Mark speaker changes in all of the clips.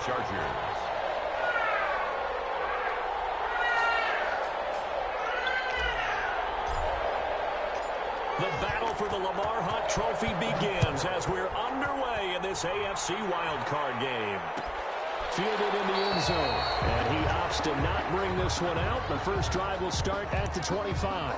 Speaker 1: Chargers.
Speaker 2: The battle for the Lamar Hunt Trophy begins as we're underway in this AFC Wildcard game. Fielded in the end zone, and he opts to not bring this one out. The first drive will start at the 25.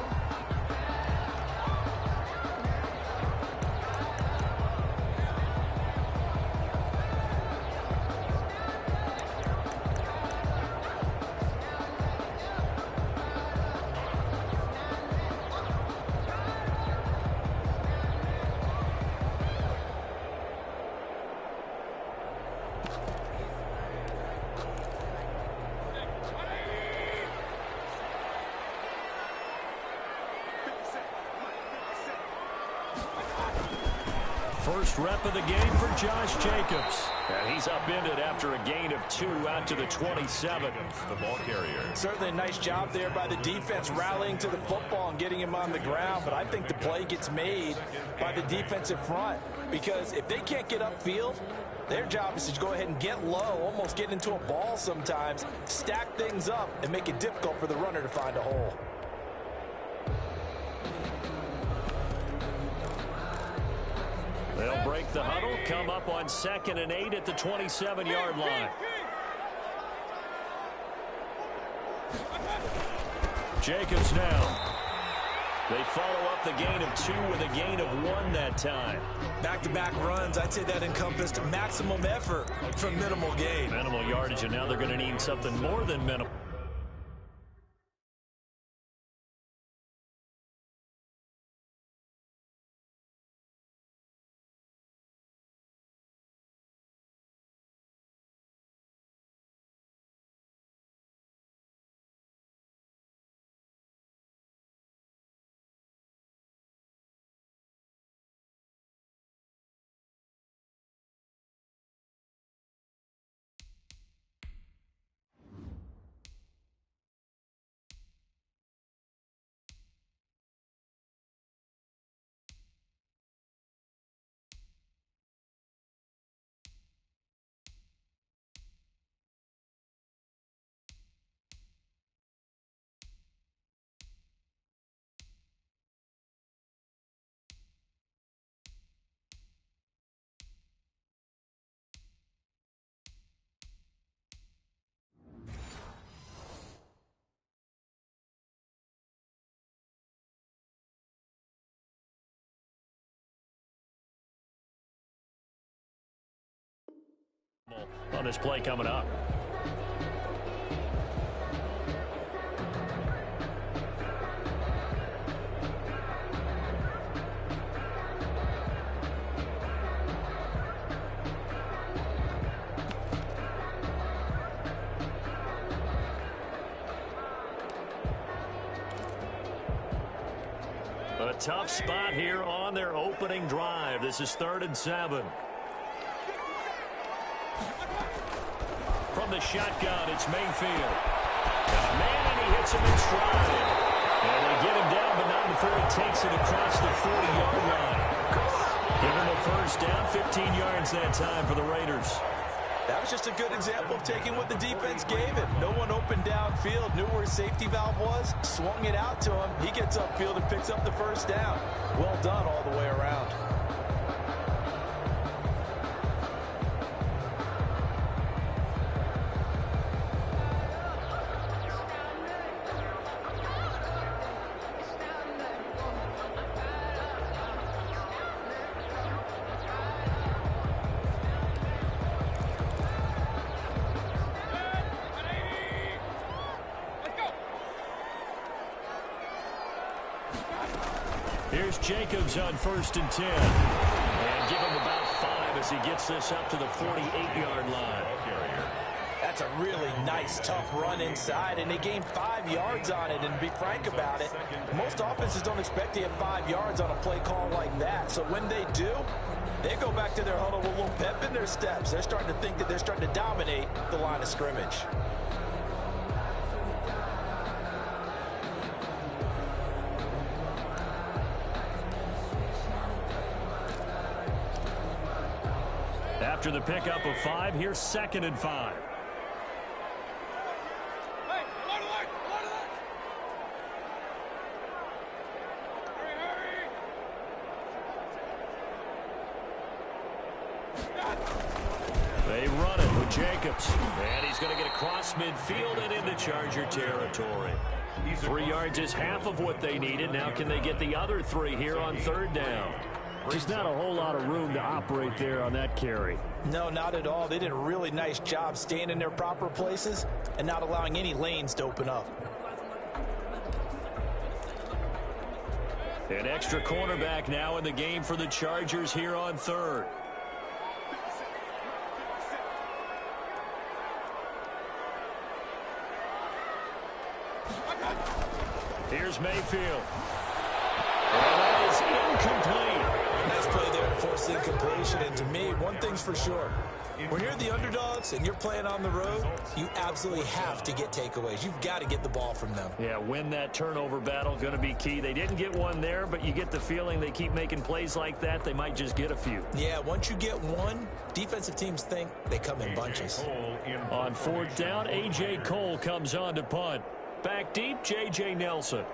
Speaker 2: First rep of the game for Josh Jacobs. And he's upended after a gain of 2 out to the 27. The ball carrier.
Speaker 3: Certainly a nice job there by the defense rallying to the football and getting him on the ground. But I think the play gets made by the defensive front. Because if they can't get upfield, their job is to go ahead and get low, almost get into a ball sometimes, stack things up, and make it difficult for the runner to find a hole.
Speaker 2: They'll break the huddle, come up on 2nd and 8 at the 27-yard line. Jacobs now. They follow up the gain of 2 with a gain of 1 that time.
Speaker 3: Back-to-back runs, I'd say that encompassed maximum effort for minimal gain.
Speaker 2: Minimal yardage, and now they're going to need something more than minimal. On this play coming up. A tough spot here on their opening drive. This is 3rd and 7. From the shotgun, it's Mayfield. Got a man, and he hits him in stride. And they get him down, but not before he takes it across the 40-yard line. Give him a first down, 15 yards that time for the Raiders.
Speaker 3: That was just a good example of taking what the defense gave him. No one open downfield, knew where his safety valve was, swung it out to him. He gets upfield and picks up the first down. Well done all the way around.
Speaker 2: Here's Jacobs on 1st and 10. And give him about 5 as he gets this up to the 48-yard line.
Speaker 3: That's a really nice, tough run inside, and they gained 5 yards on it. And to be frank about it, most offenses don't expect to have 5 yards on a play call like that. So when they do, they go back to their huddle with a little pep in their steps. They're starting to think that they're starting to dominate the line of scrimmage.
Speaker 2: After the pickup of 5, here's 2nd and 5. They run it with Jacobs. And he's going to get across midfield and into Charger territory. 3 yards is half of what they needed. Now can they get the other 3 here on 3rd down? Just not a whole lot of room to operate there on that carry.
Speaker 3: No, not at all. They did a really nice job staying in their proper places and not allowing any lanes to open up.
Speaker 2: An extra cornerback now in the game for the Chargers here on 3rd. Here's Mayfield. And that is incomplete.
Speaker 3: Nice play there to force the incompletion. And to me, one thing's for sure. When you're the underdogs and you're playing on the road, you absolutely have to get takeaways. You've got to get the ball from them.
Speaker 2: Yeah, win that turnover battle, going to be key. They didn't get one there, but you get the feeling they keep making plays like that, they might just get a few.
Speaker 3: Yeah, once you get one, defensive teams think they come in bunches.
Speaker 2: On 4th down, A.J. Cole comes on to punt. Back deep, J.J. Nelson.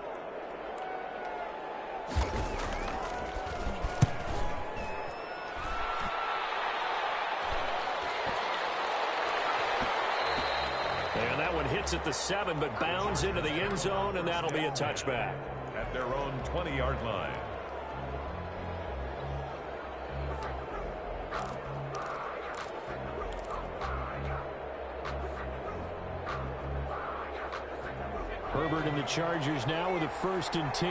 Speaker 2: And that one hits at the 7, but bounds into the end zone, and that'll be a touchback.
Speaker 1: At their own 20-yard line.
Speaker 2: Herbert and the Chargers now with a 1st and 10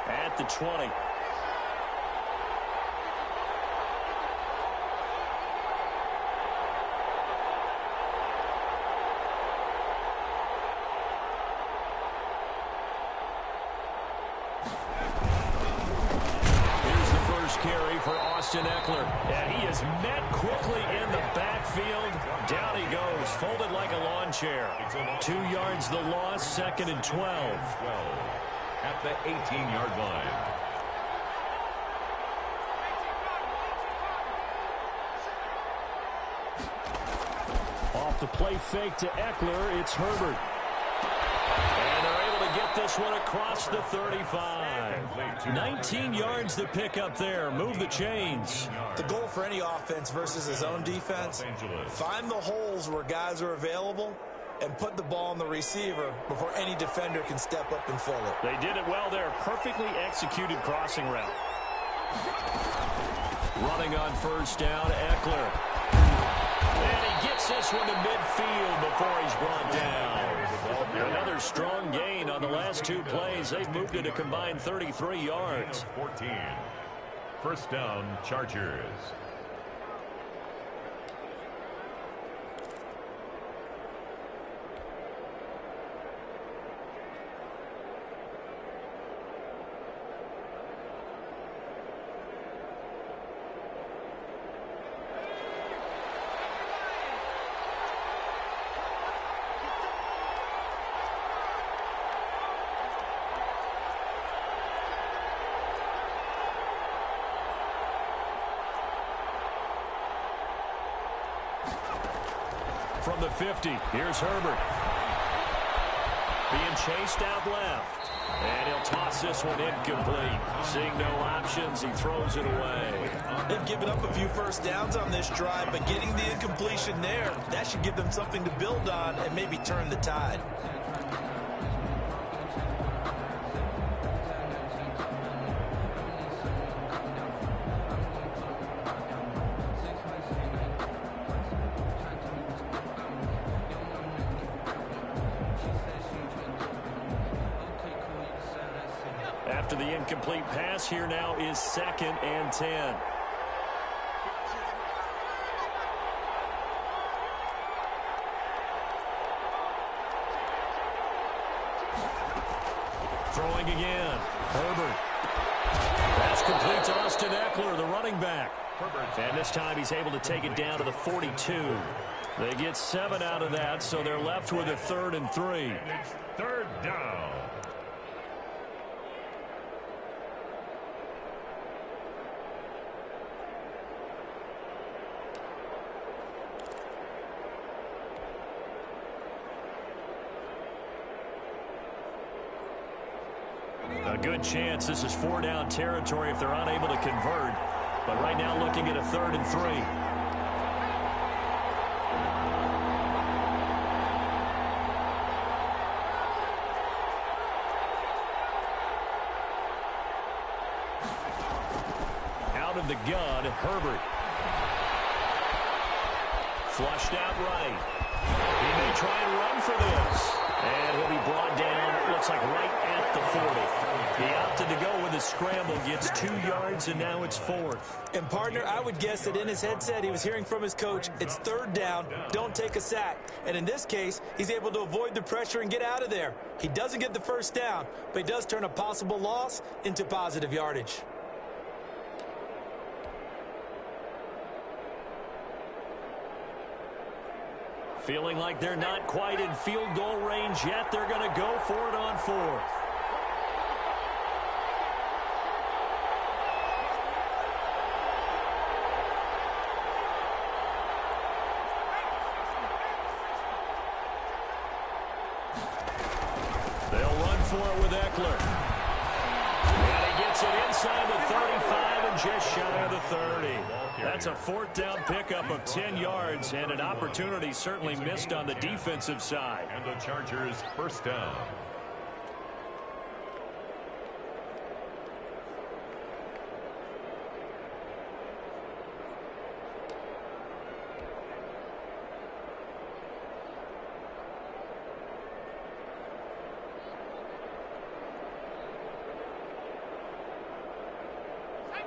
Speaker 2: at the 20. Carry for Austin Eckler, and he is met quickly in the backfield. Down he goes, folded like a lawn chair. 2 yards the loss, 2nd and 12.
Speaker 1: At the 18-yard line.
Speaker 2: Off the play fake to Eckler, it's Herbert. And they're able to get this one across the 35. 19 yards to pick up there. Move the chains.
Speaker 3: The goal for any offense versus his own defense, find the holes where guys are available and put the ball on the receiver before any defender can step up and fill it.
Speaker 2: They did it well there. Perfectly executed crossing route. Running on 1st down, Eckler. And he gets this one to midfield before he's brought down. Another strong gain on the last 2 plays. They've moved it a combined 33 yards.
Speaker 1: 14. 1st down, Chargers.
Speaker 2: From the 50, here's Herbert. Being chased out left. And he'll toss this one incomplete. Seeing no options, he throws it away.
Speaker 3: They've given up a few 1st downs on this drive, but getting the incompletion there, that should give them something to build on and maybe turn the tide.
Speaker 2: After the incomplete pass, here now is 2nd and 10. Throwing again. Herbert. That's complete to Austin Eckler, the running back. And this time he's able to take it down to the 42. They get 7 out of that, so they're left with a 3rd and 3.
Speaker 1: And it's 3rd down.
Speaker 2: A good chance this is 4-down territory if they're unable to convert. But right now looking at a 3rd and 3. Out of the gun, Herbert. Flushed out right. He may try and run for this. And he'll be brought down, looks like right at the 40. He opted to go with a scramble, gets 2 yards, and now it's 4th.
Speaker 3: And, partner, I would guess that in his headset he was hearing from his coach, it's 3rd down, don't take a sack. And in this case, he's able to avoid the pressure and get out of there. He doesn't get the 1st down, but he does turn a possible loss into positive yardage.
Speaker 2: Feeling like they're not quite in field goal range yet. They're going to go for it on 4th. They'll run for it with Eckler. And he gets it inside the 35 and just shy of the 30. That's a 4th down pickup of 10 yards and an opportunity certainly missed on the defensive side.
Speaker 1: And the Chargers 1st down.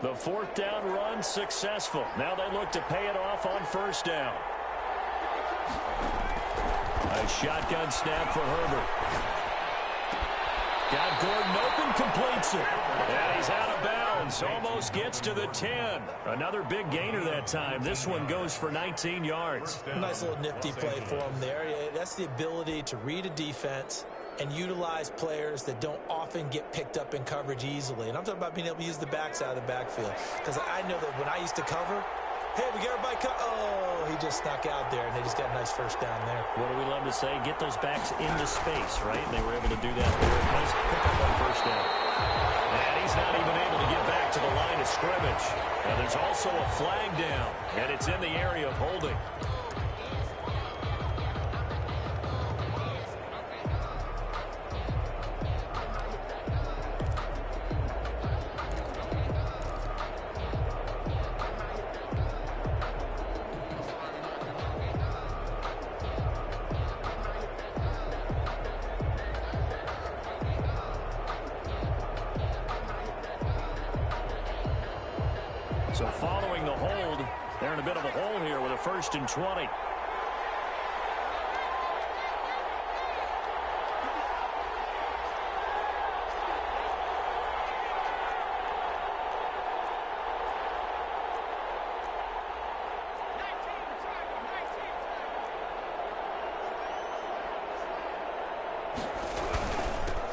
Speaker 2: The 4th down run successful. Now they look to pay it off on 1st down. A shotgun snap for Herbert. Got Gordon open, completes it. And he's out of bounds. Almost gets to the 10. Another big gainer that time. This one goes for 19 yards.
Speaker 3: Nice little nifty play for him there. That's the ability to read a defense and utilize players that don't often get picked up in coverage easily. And I'm talking about being able to use the backs out of the backfield. Because I know that when I used to cover, hey, we got everybody oh, he just snuck out there, and they just got a nice 1st down there.
Speaker 2: What do we love to say? Get those backs into space, right? And they were able to do that there. Nice pickup on 1st down. And he's not even able to get back to the line of scrimmage. And there's also a flag down, and it's in the area of holding. So following the hold, they're in a bit of a hole here with a 1st and 20.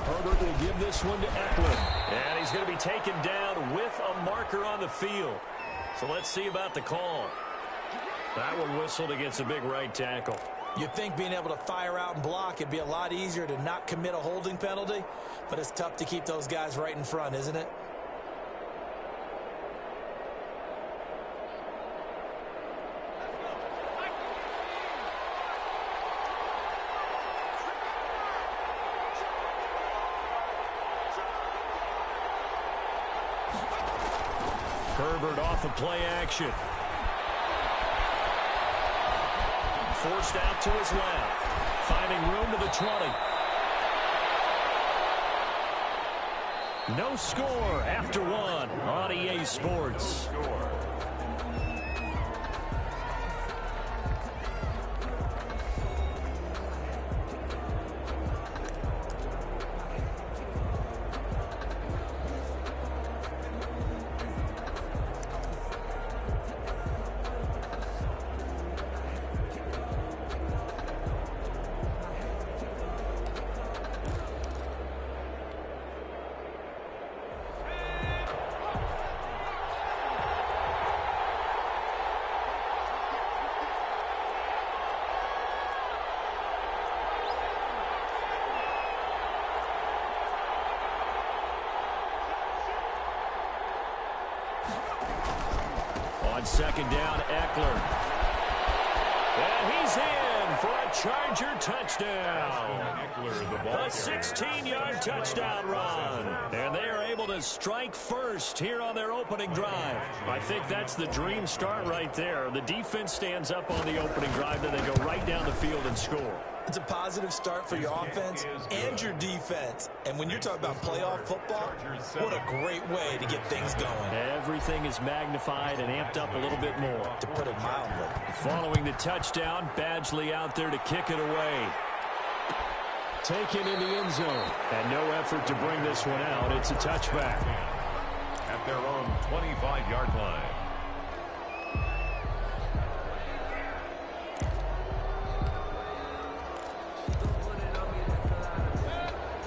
Speaker 2: Herbert will give this one to Eckler. And he's going to be taken down with a marker on the field. So let's see about the call. That one whistled against a big right tackle.
Speaker 3: You'd think being able to fire out and block, it'd be a lot easier to not commit a holding penalty. But it's tough to keep those guys right in front, isn't it?
Speaker 2: Herbert off of play action. Forced out to his left. Finding room to the 20. No score after 1 on EA Sports. second down, Eckler. And he's in for a Charger touchdown. A 16-yard touchdown run. And they are able to strike first here on their opening drive. I think that's the dream start right there. The defense stands up on the opening drive, then they go right down the field and score.
Speaker 3: It's a positive start for your offense and your defense. And when you're talking about playoff football, what a great way to get things going.
Speaker 2: Everything is magnified and amped up a little bit more.
Speaker 3: To put it mildly.
Speaker 2: Following the touchdown, Badgley out there to kick it away. Taken in the end zone. And no effort to bring this one out. It's a touchback.
Speaker 1: At their own 25-yard line.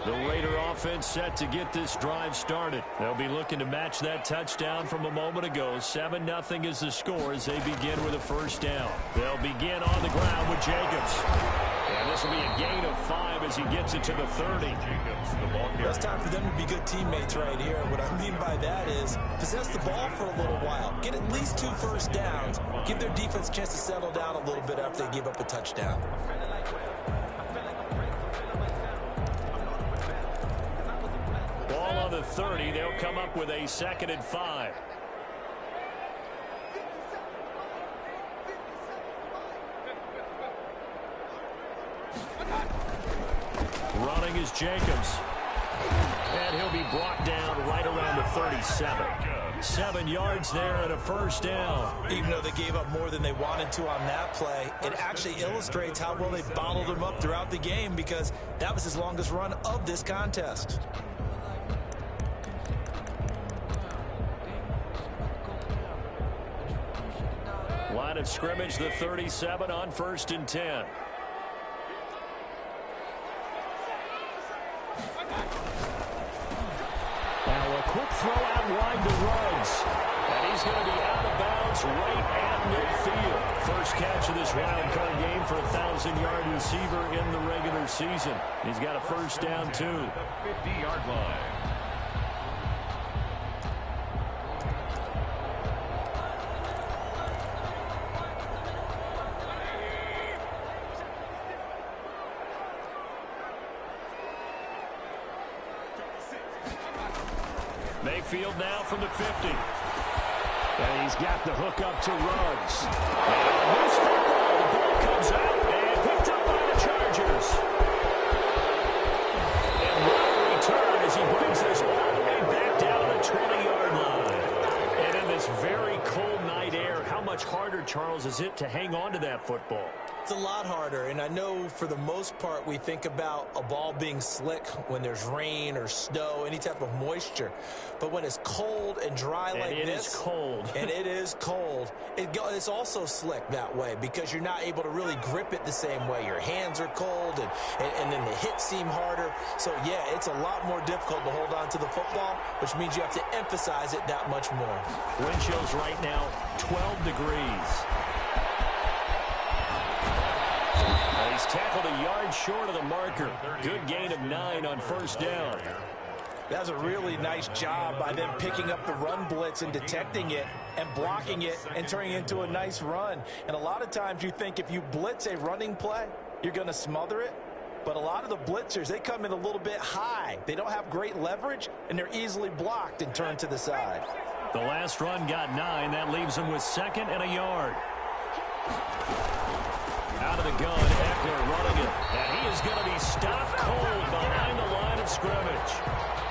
Speaker 2: The Raider offense set to get this drive started. They'll be looking to match that touchdown from a moment ago. 7-0 is the score as they begin with a first down. They'll begin on the ground with Jacobs. And this will be a gain of 5 as he gets it to the 30.
Speaker 3: It's time for them to be good teammates right here. What I mean by that is possess the ball for a little while. Get at least 2 first downs. Give their defense a chance to settle down a little bit after they give up a touchdown.
Speaker 2: Ball on the 30. They'll come up with a 2nd and 5. Running is Jacobs. And he'll be brought down right around the 37. 7 yards there and a first down.
Speaker 3: Even though they gave up more than they wanted to on that play, it actually illustrates how well they bottled him up throughout the game because that was his longest run of this contest.
Speaker 2: Line of scrimmage, the 37 on 1st and 10. Now a quick throw out wide to Ruggs. And he's going to be out of bounds right at midfield. First catch of this wild card game for a 1,000-yard receiver in the regular season. He's got a first down, too.
Speaker 1: The 50-yard line.
Speaker 2: Mayfield now from the 50. And he's got the hook up to Ruggs. And loose football. The ball comes out and picked up by the Chargers. And what a return as he brings this all the way back down the 20-yard line. And in this very cold night air, how much harder, Charles, is it to hang on to that football?
Speaker 3: It's a lot harder, and I know for the most part we think about a ball being slick when there's rain or snow, any type of moisture. But when it's cold and dry like this,
Speaker 2: it is cold.
Speaker 3: And it is cold, it's also slick that way because you're not able to really grip it the same way. Your hands are cold, and then the hits seem harder. So, yeah, it's a lot more difficult to hold on to the football, which means you have to emphasize it that much more.
Speaker 2: Wind chills right now, 12 degrees. He's tackled a yard short of the marker. Good gain of 9 on first down.
Speaker 3: That's a really nice job by them picking up the run blitz and detecting it and blocking it and turning it into a nice run. And a lot of times you think if you blitz a running play, you're going to smother it. But a lot of the blitzers, they come in a little bit high. They don't have great leverage, and they're easily blocked and turned to the side.
Speaker 2: The last run got 9. That leaves them with 2nd and a yard. Out of the gun, Eckler running it. And he is going to be stopped cold behind the line of scrimmage.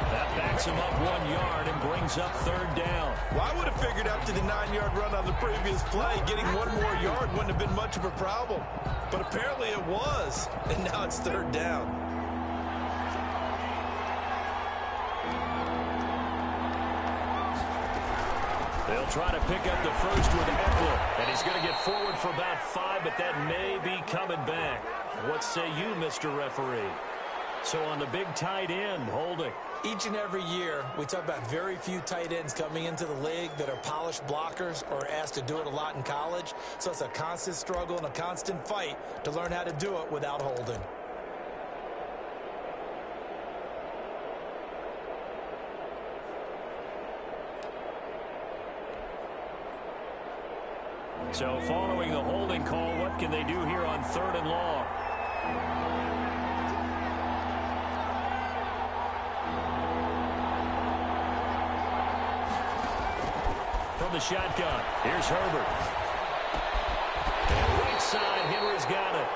Speaker 2: That backs him up 1 yard and brings up 3rd down.
Speaker 3: Well, I would have figured after the 9-yard run on the previous play, getting 1 more yard wouldn't have been much of a problem. But apparently it was. And now it's 3rd down.
Speaker 2: They'll try to pick up the first with Eckler. And he's going to get forward for about 5, but that may be coming back. What say you, Mr. Referee? So on the big tight end, holding.
Speaker 3: Each and every year, we talk about very few tight ends coming into the league that are polished blockers or asked to do it a lot in college. So it's a constant struggle and a constant fight to learn how to do it without holding.
Speaker 2: So following the holding call, what can they do here on 3rd and long? From the shotgun, here's Herbert. And right side, Henry's got it.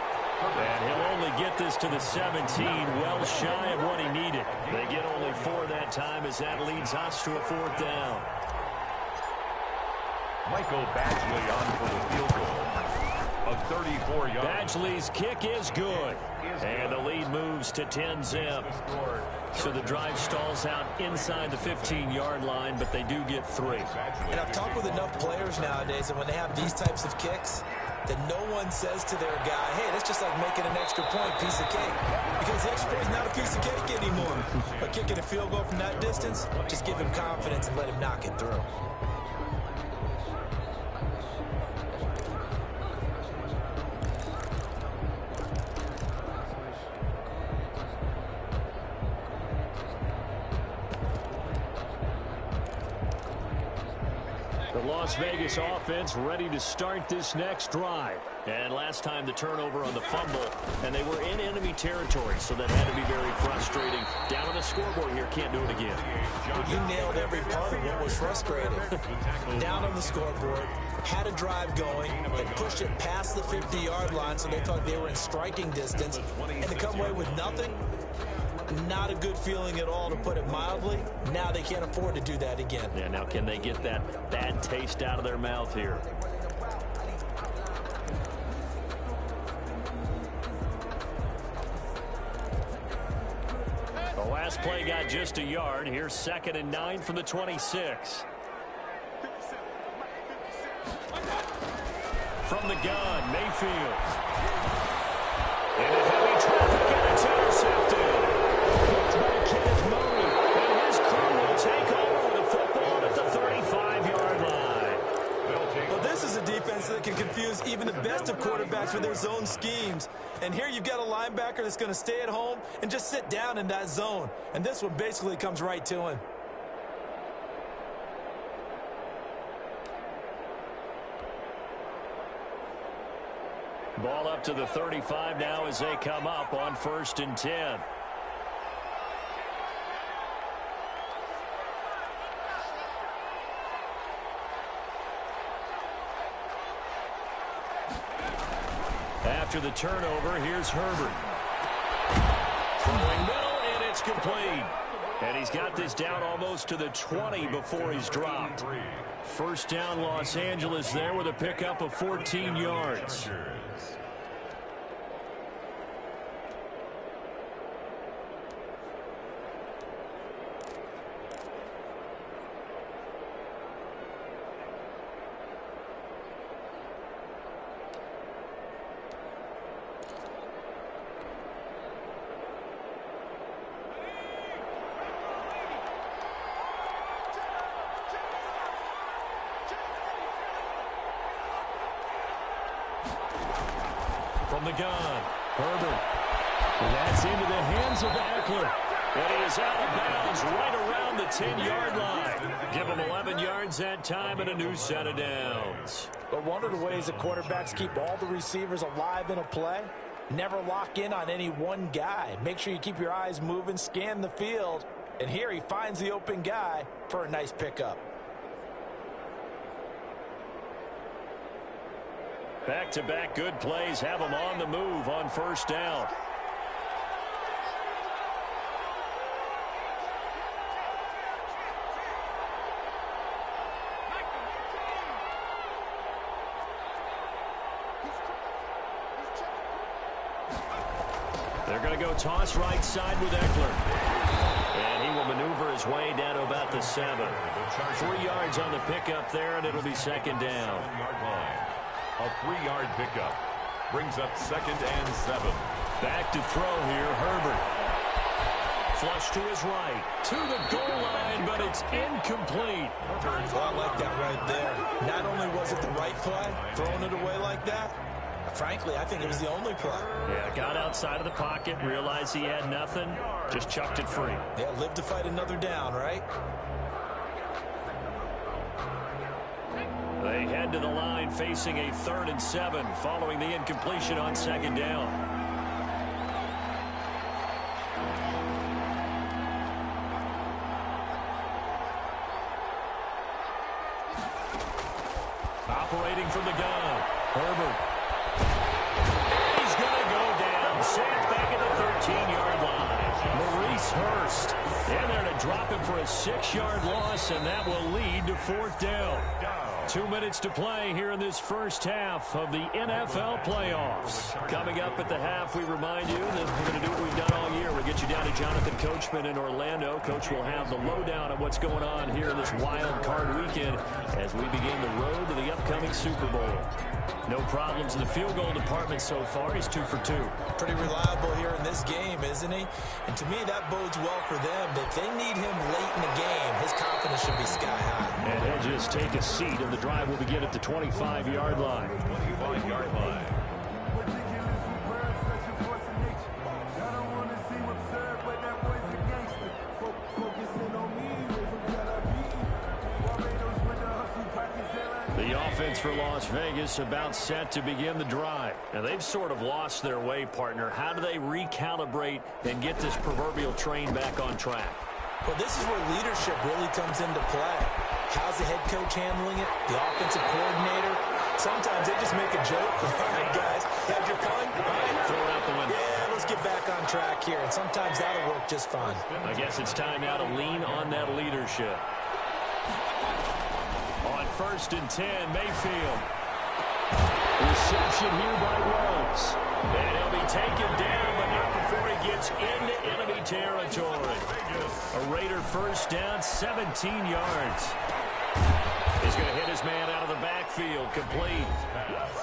Speaker 2: And he'll only get this to the 17, well shy of what he needed. They get only 4 that time as that leads us to a 4th down.
Speaker 1: Michael Badgley on for the field goal. A 34-yard.
Speaker 2: Badgley's kick is good. And the lead moves to 10-zip. So the drive stalls out inside the 15-yard line, but they do get 3.
Speaker 3: And I've talked with enough players nowadays, and when they have these types of kicks, that no one says to their guy, hey, that's just like making an extra point, piece of cake. Because the extra point is not a piece of cake anymore. But kicking a field goal from that distance, just give him confidence and let him knock it through.
Speaker 2: The Las Vegas offense ready to start this next drive. And last time the turnover on the fumble, and they were in enemy territory, so that had to be very frustrating. Down on the scoreboard here, can't do it again.
Speaker 3: You nailed every part of what was frustrating. Down on the scoreboard, had a drive going, and pushed it past the 50-yard line, so they thought they were in striking distance, and to come away with nothing, not a good feeling at all, to put it mildly. Now they can't afford to do that again.
Speaker 2: Yeah, now can they get that bad taste out of their mouth here? The last play got just a yard. Here's 2nd and 9 from the 26. From the gun, Mayfield. Into heavy traffic, and it's intercepted. And his crew will take over the football at the 35-yard line.
Speaker 3: Well, this is a defense that can confuse even the best of quarterbacks with their zone schemes. And here you've got a linebacker that's going to stay at home and just sit down in that zone. And this one basically comes right to him.
Speaker 2: Ball up to the 35 now as they come up on 1st and 10. After the turnover, here's Herbert. Throwing middle, and it's complete. And he's got this down almost to the 20 before he's dropped. 1st down, Los Angeles there with a pickup of 14 yards. From the gun, Herbert. And that's into the hands of Eckler. And he is out of bounds right around the 10-yard line. Give him 11 yards that time and a new set of downs.
Speaker 3: But one of the ways that quarterbacks keep all the receivers alive in a play, never lock in on any one guy. Make sure you keep your eyes moving, scan the field. And here he finds the open guy for a nice pickup.
Speaker 2: Back-to-back good plays have them on the move on 1st down. They're going to go toss right side with Eckler. And he will maneuver his way down to about the 7. 3 yards on the pickup there, and it'll be 2nd down.
Speaker 1: A 3-yard pickup brings up 2nd and 7.
Speaker 2: Back to throw here, Herbert. Flush to his right, to the goal line, but it's incomplete.
Speaker 3: Well, I like that right there. Not only was it the right play, throwing it away like that, frankly, I think it was the only play.
Speaker 2: Yeah, got outside of the pocket, realized he had nothing, just chucked it free.
Speaker 3: Yeah, live to fight another down, right?
Speaker 2: They head to the line facing a 3rd and 7 following the incompletion on 2nd down. Operating from the gun, Herbert. He's going to go down. Sacked back at the 13-yard line. Maurice Hurst. And they're to drop him for a 6-yard loss, and that will lead to 4th down. 2 minutes to play here in this first half of the NFL playoffs. Coming up at the half, we remind you that we're going to do what we've done all year. We'll get you down to Jonathan Coachman in Orlando. Coach will have the lowdown on what's going on here in this wild card weekend as we begin the road to the upcoming Super Bowl. No problems in the field goal department so far. He's 2 for 2.
Speaker 3: Pretty reliable here in this game, isn't he? And to me, that bodes well for them. That they need him late in the game. His confidence should be sky high.
Speaker 2: And he'll just take a seat, and the drive will begin at the 25-yard line.
Speaker 1: 25-yard line.
Speaker 2: The offense for Las Vegas about set to begin the drive. Now, they've sort of lost their way, partner. How do they recalibrate and get this proverbial train back on track?
Speaker 3: Well, this is where leadership really comes into play. How's the head coach handling it? The offensive coordinator? Sometimes they just make a joke. All right, guys, had your fun? All right.
Speaker 2: Throw it out the window.
Speaker 3: Yeah, let's get back on track here. And sometimes that'll work just fine.
Speaker 2: I guess it's time now to lean on that leadership. On 1st and 10, Mayfield. Reception here by Wells. And he'll be taken down, but not before he gets into enemy territory. A Raider 1st down, 17 yards. He's going to hit his man out of the backfield, complete.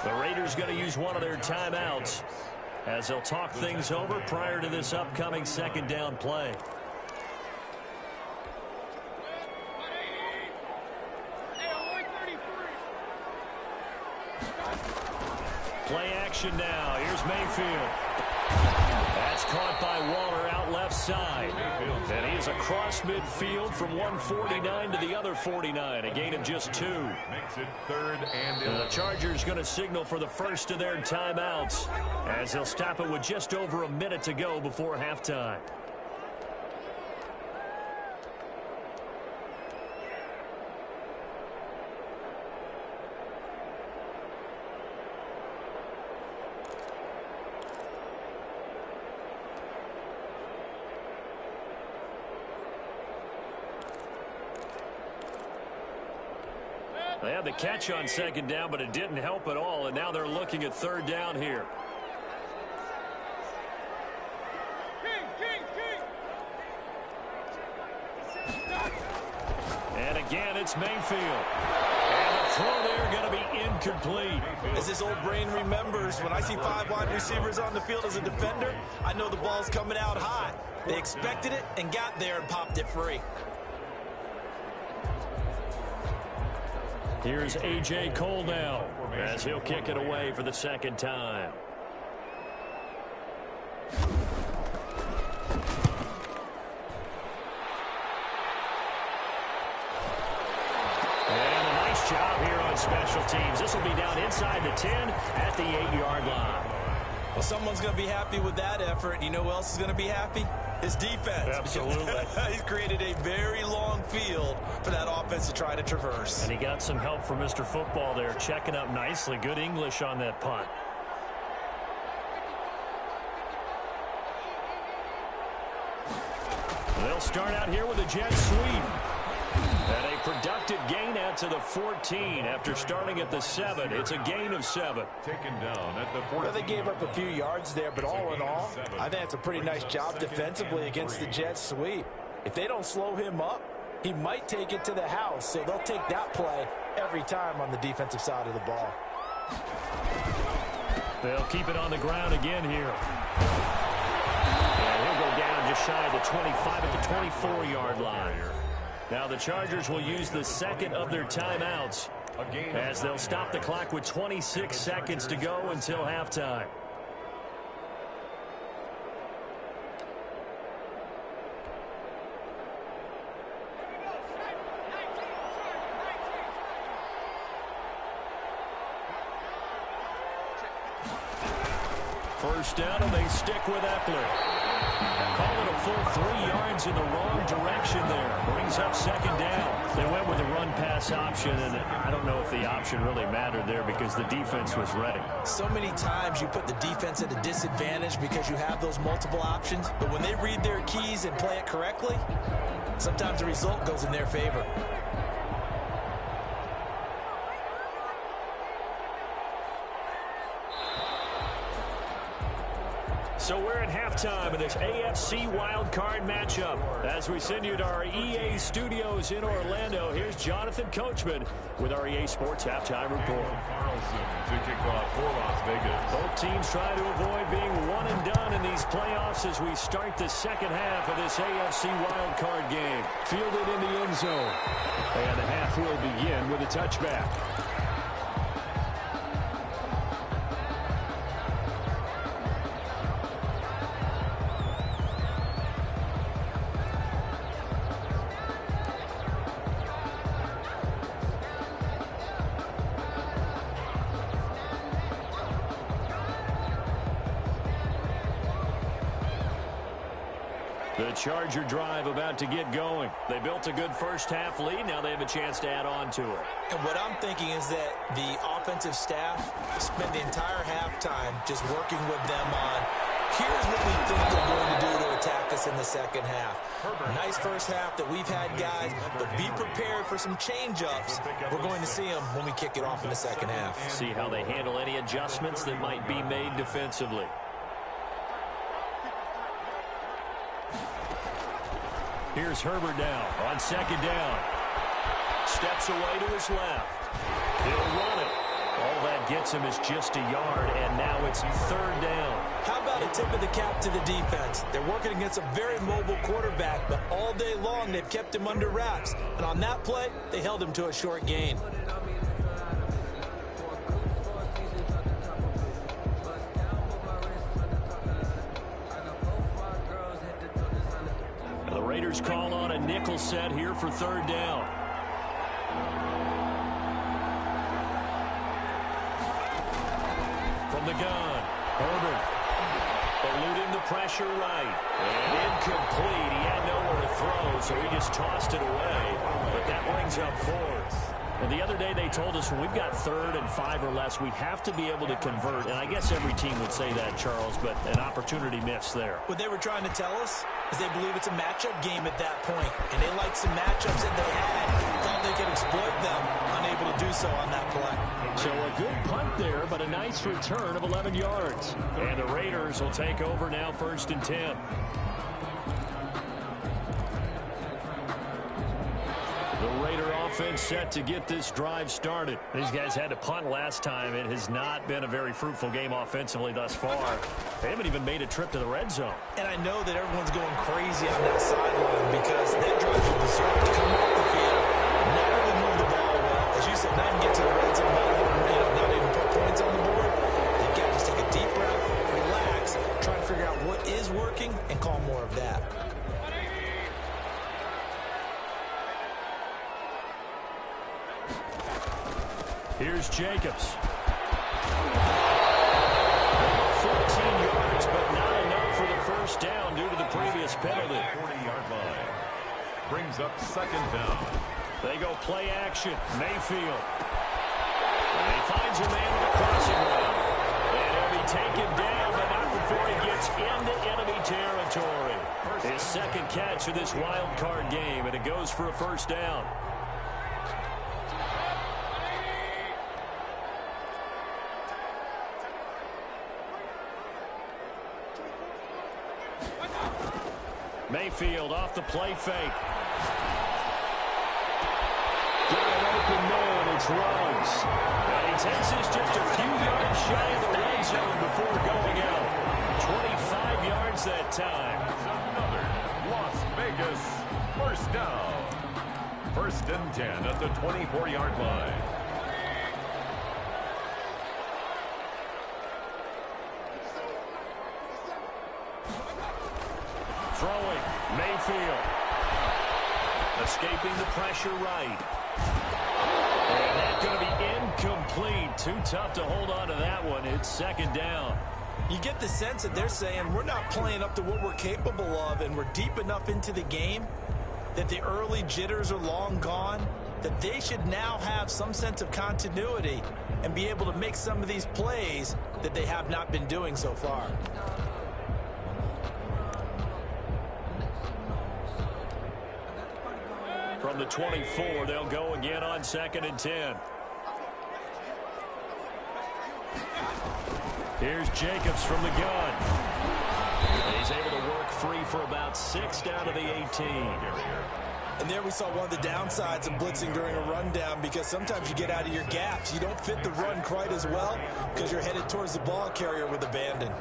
Speaker 2: The Raiders going to use one of their timeouts as they'll talk things over prior to this upcoming 2nd down play. Play action now. Here's Mayfield. That's caught by Waller out left side. And he is across midfield from 149 to the other 49. A gain of just 2.
Speaker 1: Makes it 3rd and 11.
Speaker 2: The Chargers going to signal for the first of their timeouts as they'll stop it with just over a minute to go before halftime. They had the catch on 2nd down, but it didn't help at all, and now they're looking at 3rd down here. And again, it's Mayfield. And the throw there going to be incomplete.
Speaker 3: As his old brain remembers, when I see 5 wide receivers on the field as a defender, I know the ball's coming out hot. They expected it and got there and popped it free.
Speaker 2: Here's A.J. Cole now as he'll kick it away for the 2nd time. And a nice job here on special teams. This will be down inside the 10 at the 8-yard line.
Speaker 3: Well, someone's going to be happy with that effort. You know who else is going to be happy? His defense.
Speaker 2: Absolutely.
Speaker 3: He's created a very long field for that offense to try to traverse.
Speaker 2: And he got some help from Mr. Football there, checking up nicely. Good English on that punt. They'll start out here with a jet sweep. And a productive gain out to the 14 after starting at the 7. It's a gain of 7.
Speaker 1: Taken down at the 14.
Speaker 3: Well, they gave up a few yards there, but all in all, I think it's a pretty nice job defensively against the jet sweep. If they don't slow him up, he might take it to the house, so they'll take that play every time on the defensive side of the ball.
Speaker 2: They'll keep it on the ground again here. And he'll go down just shy of the 25 at the 24-yard line. Now the Chargers will use the 2nd of their timeouts as they'll stop the clock with 26 seconds to go until halftime. first down, and they stick with Eckler. Call it a full 3 yards in the wrong direction there. Brings up second down. They went with a run-pass option, and I don't know if the option really mattered there because the defense was ready.
Speaker 3: So many times you put the defense at a disadvantage because you have those multiple options, but when they read their keys and play it correctly, sometimes the result goes in their favor.
Speaker 2: So we're at halftime of this AFC Wildcard matchup. As we send you to our EA studios in Orlando, here's Jonathan Coachman with our EA Sports Halftime Report.
Speaker 1: Carlson to kick off for Las Vegas.
Speaker 2: Both teams trying to avoid being one and done in these playoffs as we start the second half of this AFC Wildcard game. Fielded in the end zone. And the half will begin with a touchback. The Charger drive about to get going. They built a good first-half lead. Now they have a chance to add on to it.
Speaker 3: And what I'm thinking is that the offensive staff spent the entire halftime just working with them on, here's what we think they're going to do to attack us in the second half. Nice first half that we've had, guys, but be prepared for some change-ups. We're going to see them when we kick it off in the second half.
Speaker 2: See how they handle any adjustments that might be made defensively. Here's Herbert now on second down. Steps away to his left. He'll run it. All that gets him is just a yard, and now it's third down.
Speaker 3: How about a tip of the cap to the defense? They're working against a very mobile quarterback, but all day long they've kept him under wraps. And on that play, they held him to a short gain.
Speaker 2: Raiders call on a nickel set here for third down. From the gun, Herbert eluding the pressure right. And incomplete. He had nowhere to throw, so he just tossed it away. But that brings up fourth. And the other day they told us when we've got 3rd and 5 or less, we have to be able to convert. And I guess every team would say that, Charles, but an opportunity missed there.
Speaker 3: What they were trying to tell us is they believe it's a matchup game at that point. And they liked some matchups that they had, thought they could exploit them, unable to do so on that play.
Speaker 2: So a good punt there, but a nice return of 11 yards. And the Raiders will take over now 1st and 10. The Raider offense set to get this drive started. These guys had to punt last time. It has not been a very fruitful game offensively thus far. They haven't even made a trip to the red zone.
Speaker 3: And I know that everyone's going crazy on that sideline because that drive will deserve to come off the field, not really move the ball well. As you said, not even get to the red zone, not even put points on the board. They've got to just take a deep breath, relax, try to figure out what is working, and call more of that.
Speaker 2: Here's Jacobs. 14 yards, but not enough for the first down due to the previous penalty.
Speaker 1: 40-yard line. Brings up second down.
Speaker 2: They go play action. Mayfield. And he finds a man on the crossing route. And he'll be taken down, but not before he gets into enemy territory. His second catch of this wild card game, and it goes for a first down. Mayfield off the play fake. Got an open man, it's Ruggs. And he takes us just a few yards shy of the red zone before going out. 25 yards that time.
Speaker 1: Another Las Vegas first down. 1st and 10 at the 24-yard line.
Speaker 2: Throwing, Mayfield. Escaping the pressure right. And that's going to be incomplete. Too tough to hold on to that one. It's second down.
Speaker 3: You get the sense that they're saying we're not playing up to what we're capable of, and we're deep enough into the game that the early jitters are long gone, that they should now have some sense of continuity and be able to make some of these plays that they have not been doing so far.
Speaker 2: From the 24, they'll go again on 2nd and 10. Here's Jacobs from the gun. He's able to work free for about 6 down to the 18.
Speaker 3: And there we saw one of the downsides of blitzing during a rundown, because sometimes you get out of your gaps. You don't fit the run quite as well because you're headed towards the ball carrier with abandon.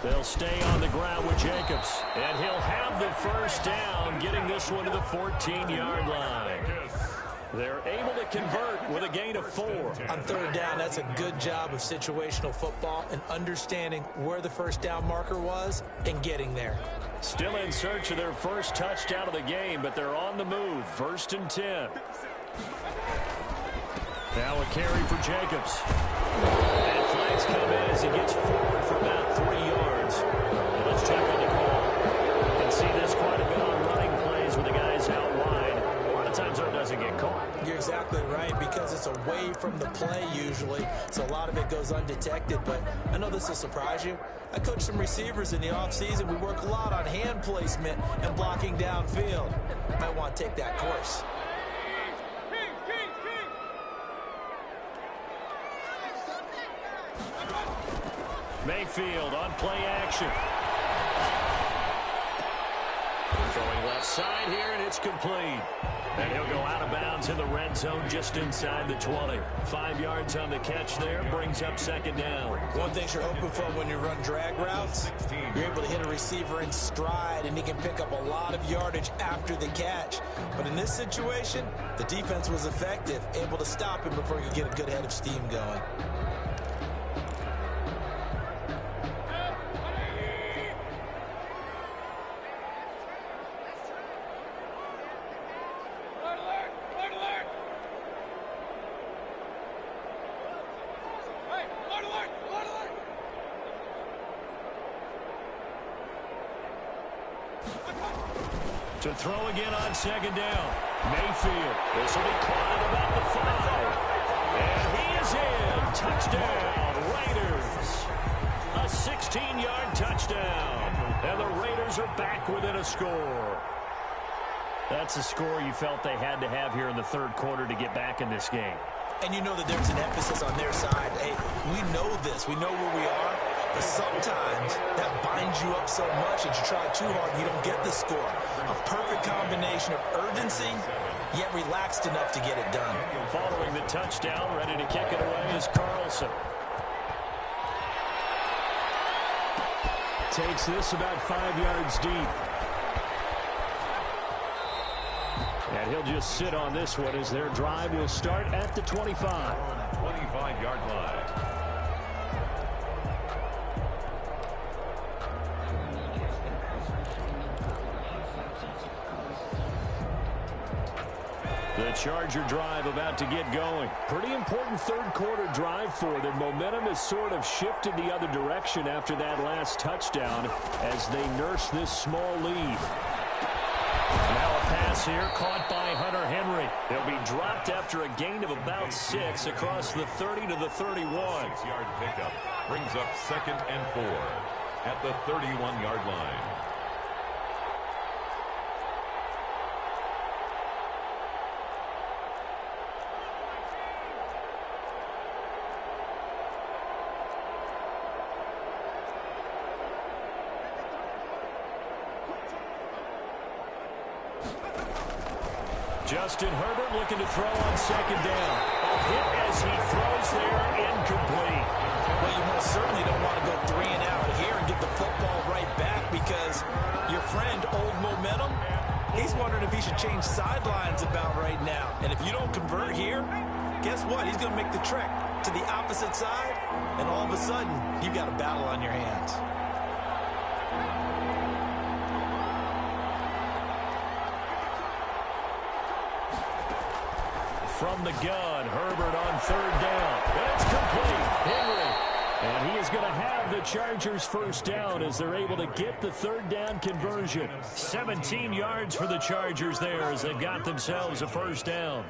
Speaker 2: They'll stay on the ground with Jacobs, and he'll have the first down, getting this one to the 14-yard line. They're able to convert with a gain of 4.
Speaker 3: On 3rd down, that's a good job of situational football and understanding where the first down marker was and getting there.
Speaker 2: Still in search of their first touchdown of the game, but they're on the move. 1st and 10. Now a carry for Jacobs. And flags come in as he gets forward for about 3 yards. And let's check on the call. You can see this quite a bit on running plays with the guys out wide. A lot of times it doesn't get caught.
Speaker 3: You're exactly right, because it's away from the play usually, so a lot of it goes undetected. But I know this will surprise you. I coach some receivers in the offseason. We work a lot on hand placement and blocking downfield. Might want to take that course.
Speaker 2: Mayfield on play action. Throwing left side here, and it's complete. And he'll go out of bounds in the red zone just inside the 20. 5 yards on the catch there, brings up 2nd down.
Speaker 3: One thing you're hoping for when you run drag routes, you're able to hit a receiver in stride, and he can pick up a lot of yardage after the catch. But in this situation, the defense was effective, able to stop him before he could get a good head of steam going.
Speaker 2: To throw again on 2nd down. Mayfield. This will be caught at about the 5. And he is in. Touchdown, Raiders. A 16-yard touchdown. And the Raiders are back within a score. That's a score you felt they had to have here in the 3rd quarter to get back in this game.
Speaker 3: And you know that there's an emphasis on their side. Hey, we know this. We know where we are. But sometimes that binds you up so much that you try too hard and you don't get the score. A perfect combination of urgency, yet relaxed enough to get it done.
Speaker 2: Following the touchdown, ready to kick it away is Carlson. Takes this about 5 yards deep. And he'll just sit on this one as their drive will start at the 25.
Speaker 1: 25-yard line.
Speaker 2: The Charger drive about to get going. Pretty important 3rd quarter drive for them. Momentum has sort of shifted the other direction after that last touchdown as they nurse this small lead. Now a pass here caught by Hunter Henry. He'll be dropped after a gain of about 6 across the 30 to the 31.
Speaker 1: 6-yard pickup brings up 2nd and 4 at the 31-yard line.
Speaker 2: Justin Herbert looking to throw on 2nd down. A hit as he throws there, incomplete.
Speaker 3: Well, you most certainly don't want to go 3 and out here and get the football right back because your friend, Old Momentum, he's wondering if he should change sidelines about right now. And if you don't convert here, guess what? He's going to make the trek to the opposite side, and all of a sudden, you've got a battle on your hands.
Speaker 2: From the gun, Herbert on 3rd down. It's complete. Henry. And he is going to have the Chargers first down as they're able to get the 3rd down conversion. 17 yards for the Chargers there as they've got themselves a first down.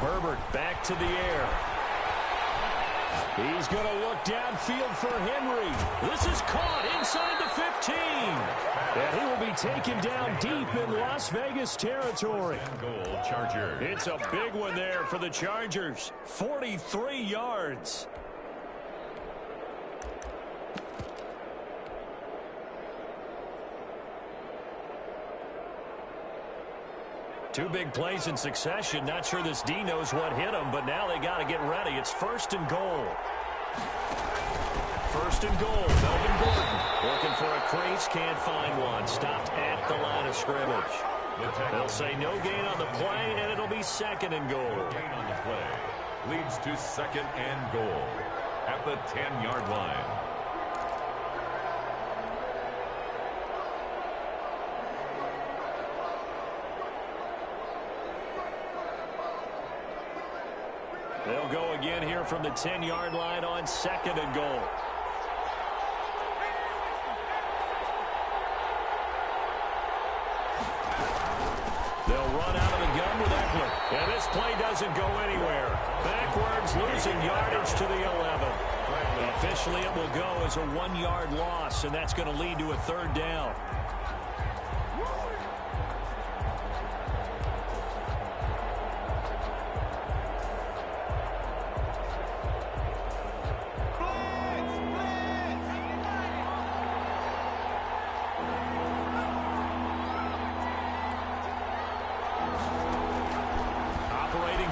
Speaker 2: Herbert back to the air. He's going to look downfield for Henry. This is caught inside the 15. And he will be taken down deep in Las Vegas territory.
Speaker 1: Goal, Chargers.
Speaker 2: It's a big one there for the Chargers. 43 yards. Two big plays in succession. Not sure this D knows what hit him, but now they got to get ready. It's 1st and goal. 1st and goal. Melvin Gordon looking for a crease. Can't find one. Stopped at the line of scrimmage. They'll say no gain on the play, and it'll be 2nd and goal.
Speaker 1: Gain on the play leads to 2nd and goal at the 10-yard line.
Speaker 2: They'll go again here from the 10-yard line on 2nd and goal. They'll run out of the gun with Eckler. And this play doesn't go anywhere. Backwards, losing yardage to the 11. Officially, it will go as a 1-yard loss, and that's going to lead to a 3rd down.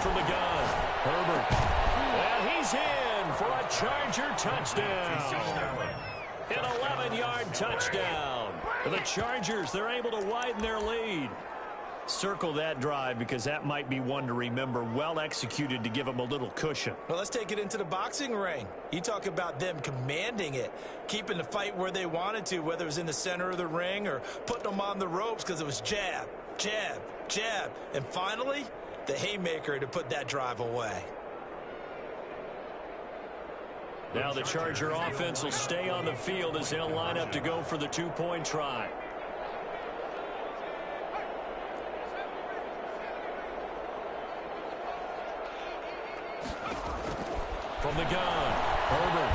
Speaker 2: From the gun, Herbert. And he's in for a Charger touchdown. An 11-yard touchdown. The Chargers, they're able to widen their lead. Circle that drive because that might be one to remember. Well executed to give them a little cushion.
Speaker 3: Well, let's take it into the boxing ring. You talk about them commanding it, keeping the fight where they wanted to, whether it was in the center of the ring or putting them on the ropes because it was jab, jab, jab. And finally, the haymaker to put that drive away.
Speaker 2: Now the Charger offense will stay on the field as they'll line up to go for the 2-point try. From the gun, Herbert.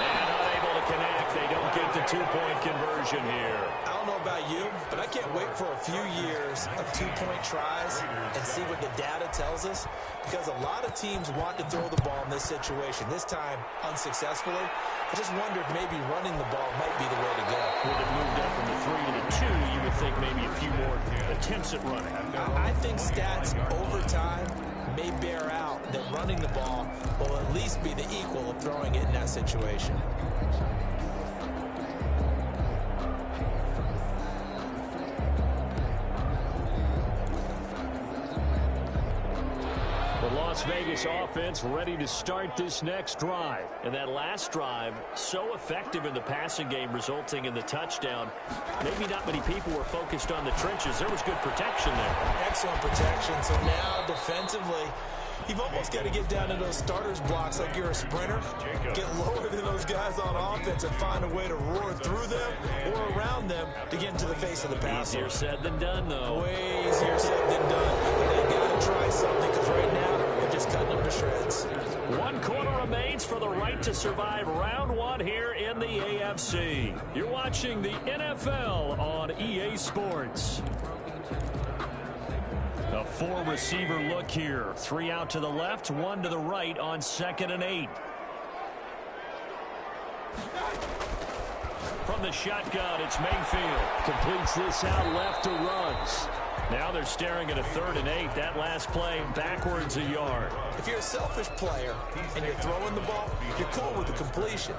Speaker 2: And unable to connect. They don't get the 2-point conversion here.
Speaker 3: I don't know about you, but I can't wait for a few years of 2-point tries and see what the data tells us, because a lot of teams want to throw the ball in this situation, this time unsuccessfully. I just wonder if maybe running the ball might be the way to go.
Speaker 2: With it moved up from the 3 to the 2, you would think maybe a few more attempts at running.
Speaker 3: I think stats over time may bear out that running the ball will at least be the equal of throwing it in that situation.
Speaker 2: The Las Vegas offense ready to start this next drive. And that last drive, so effective in the passing game, resulting in the touchdown. Maybe not many people were focused on the trenches. There was good protection there.
Speaker 3: Excellent protection. So now defensively, you've almost got to get down to those starters blocks like you're a sprinter. Get lower than those guys on offense and find a way to roar through them or around them to get into the face of the passer.
Speaker 2: Easier said than done, though.
Speaker 3: Way easier said than done. But they got to try something, because right now they're just cutting them to shreds.
Speaker 2: 1 quarter remains for the right to survive round 1 here in the AFC. You're watching the NFL on EA Sports. A 4-receiver look here. 3 out to the left, 1 to the right on 2nd and 8. From the shotgun, it's Mayfield. Completes this out left to Ruggs. Now they're staring at a 3rd and 8. That last play backwards a yard.
Speaker 3: If you're a selfish player and you're throwing the ball, you're cool with the completion.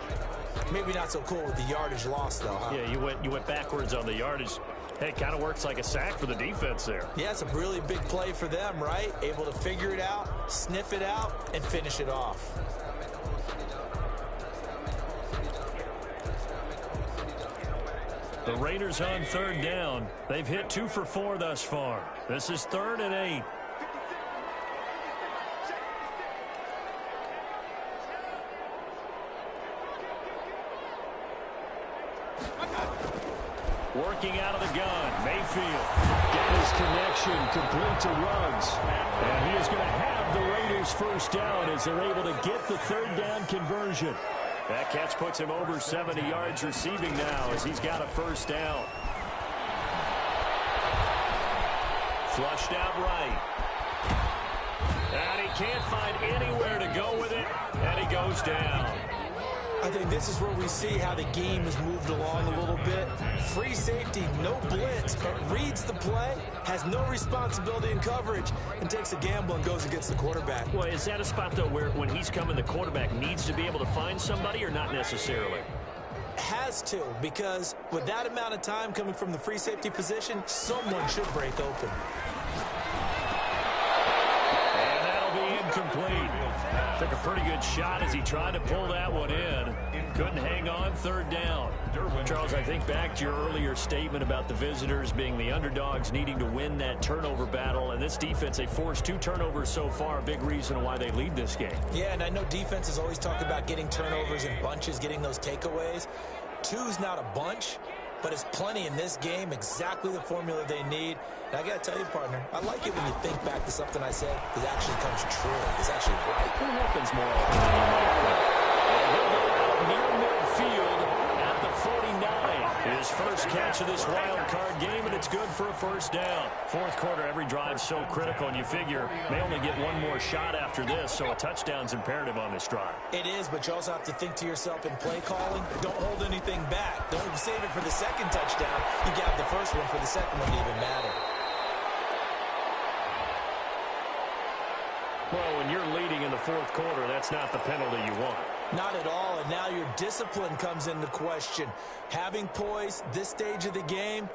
Speaker 3: Maybe not so cool with the yardage loss, though, huh?
Speaker 2: Yeah, you went backwards on the yardage. Hey, it kind of works like a sack for the defense there.
Speaker 3: Yeah, it's a really big play for them, right? Able to figure it out, sniff it out, and finish it off.
Speaker 2: The Raiders on 3rd down. They've hit 2 for 4 thus far. This is 3rd and 8. Working out of the gun, Mayfield. Got his connection, complete to Ruggs. And he is going to have the Raiders first down as they're able to get the 3rd down conversion. That catch puts him over 70 yards receiving now as he's got a first down. Flushed out right. And he can't find anywhere to go with it, and he goes down.
Speaker 3: I think this is where we see how the game has moved along a little bit. Free safety, no blitz, but reads the play, has no responsibility in coverage, and takes a gamble and goes against the quarterback.
Speaker 2: Well, is that a spot, though, where when he's coming, the quarterback needs to be able to find somebody or not necessarily?
Speaker 3: Has to, because with that amount of time coming from the free safety position, someone should break open.
Speaker 2: And that'll be incomplete. Took a pretty good shot as he tried to pull that one in. Couldn't hang on 3rd down. Charles, I think back to your earlier statement about the visitors being the underdogs needing to win that turnover battle. And this defense, they forced 2 turnovers so far. A big reason why they lead this game.
Speaker 3: Yeah, and I know defenses always talk about getting turnovers in bunches, getting those takeaways. 2's not a bunch, but it's plenty in this game, exactly the formula they need. And I got to tell you, partner, I like it when you think back to something I said that actually comes true. It's actually right.
Speaker 2: It happens more often than you might think. He'll go out near midfield at the 49. His first catch of this wild card game, and it's good for a first down. 4th quarter, every drive's so critical, and you figure may only get one more shot after this, so a touchdown's imperative on this drive.
Speaker 3: It is, but you also have to think to yourself in play calling, don't hold anything back. Don't save it for the second touchdown. You got the first one for the second one to even matter.
Speaker 2: Well, when you're leading in the 4th quarter, that's not the penalty you want.
Speaker 3: Not at all, and now your discipline comes into question. Having poise this stage of the game,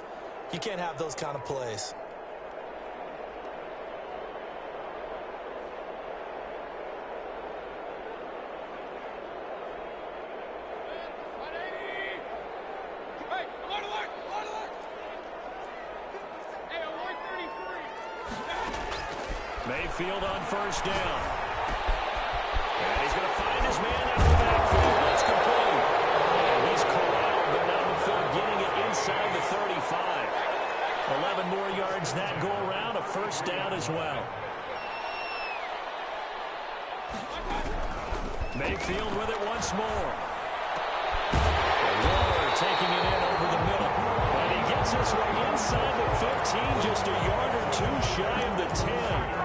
Speaker 3: you can't have those kind of plays.
Speaker 2: Mayfield on first down. And he's going to find his man out of the backfield. That's complete. And he's corralled, but now the field getting it inside the 35. 11 more yards that go around, a first down as well. Mayfield with it once more. Waller taking it in over the middle. And he gets this one inside the 15, just a yard or 2 shy of the 10.